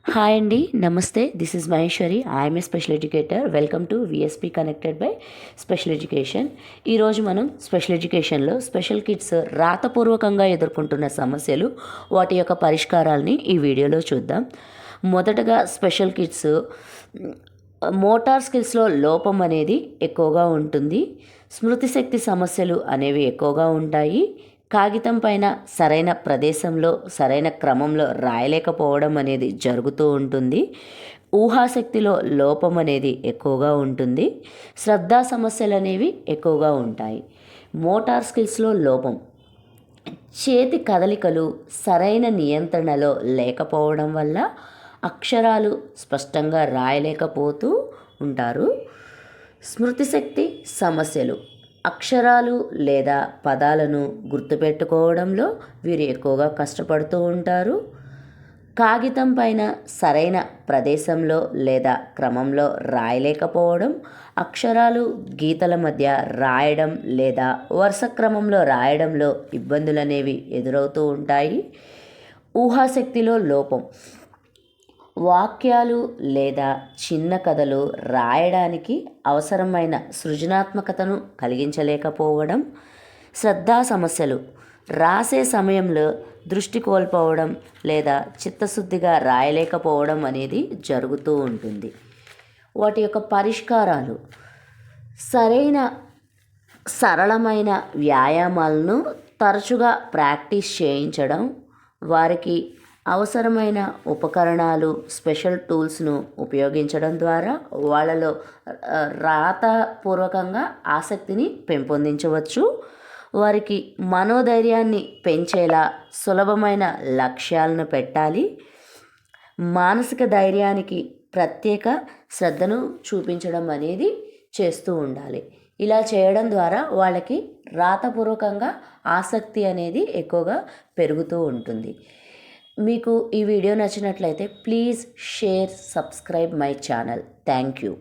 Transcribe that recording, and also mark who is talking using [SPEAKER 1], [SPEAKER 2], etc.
[SPEAKER 1] Hi అండి, నమస్తే. This is Maheshwari. I'm a special educator. Welcome to VSP connected by special education. ఈరోజు మనం special ఎడ్యుకేషన్లో స్పెషల్ కిడ్స్ రాతపూర్వకంగా ఎదుర్కొంటున్న సమస్యలు, వాటి యొక్క పరిష్కారాలని ఈ వీడియోలో చూద్దాం. మొదటగా స్పెషల్ కిడ్స్ మోటార్ స్కిల్స్లో లోపం అనేది ఎక్కువగా ఉంటుంది. స్మృతి శక్తి సమస్యలు అనేవి ఎక్కువగా ఉంటాయి. కాగితం పైన సరైన ప్రదేశంలో సరైన క్రమంలో రాయలేకపోవడం అనేది జరుగుతూ ఉంటుంది. ఊహాశక్తిలో లోపం అనేది ఎక్కువగా ఉంటుంది. శ్రద్ధా సమస్యలు అనేవి ఎక్కువగా ఉంటాయి. మోటార్ స్కిల్స్లో లోపం, చేతి కదలికలు సరైన నియంత్రణలో లేకపోవడం వల్ల అక్షరాలు స్పష్టంగా రాయలేకపోతూ ఉంటారు. స్మృతిశక్తి సమస్యలు, అక్షరాలు లేదా పదాలను గుర్తుపెట్టుకోవడంలో వీరు ఎక్కువగా కష్టపడుతూ ఉంటారు. కాగితం పైన సరైన ప్రదేశంలో లేదా క్రమంలో రాయలేకపోవడం, అక్షరాలు గీతల మధ్య రాయడం లేదా వరుస క్రమంలో రాయడంలో ఇబ్బందులు అనేవి ఎదురవుతూ ఉంటాయి. ఊహాశక్తిలో లోపం, వాక్యాలు లేదా చిన్న కథలు రాయడానికి అవసరమైన సృజనాత్మకతను కలిగించలేకపోవడం. శ్రద్ధా సమస్యలు, రాసే సమయంలో దృష్టి కోల్పోవడం లేదా చిత్తశుద్ధిగా రాయలేకపోవడం అనేది జరుగుతూ ఉంటుంది. వాటి యొక్క పరిష్కారాలు: సరళమైన వ్యాయామాలను తరచుగా ప్రాక్టీస్ చేయించడం, వారికి అవసరమైన ఉపకరణాలు, స్పెషల్ టూల్స్ను ఉపయోగించడం ద్వారా వాళ్ళలో రాతపూర్వకంగా ఆసక్తిని పెంపొందించవచ్చు. వారికి మనోధైర్యాన్ని పెంచేలా సులభమైన లక్ష్యాలను పెట్టాలి. మానసిక ధైర్యానికి ప్రత్యేక శ్రద్ధను చూపించడం అనేది చేస్తూ ఉండాలి. ఇలా చేయడం ద్వారా వాళ్ళకి రాతపూర్వకంగా ఆసక్తి అనేది ఎక్కువగా పెరుగుతూ ఉంటుంది. మీకు ఈ వీడియో నచ్చినట్లయితే please share, subscribe my channel. Thank you.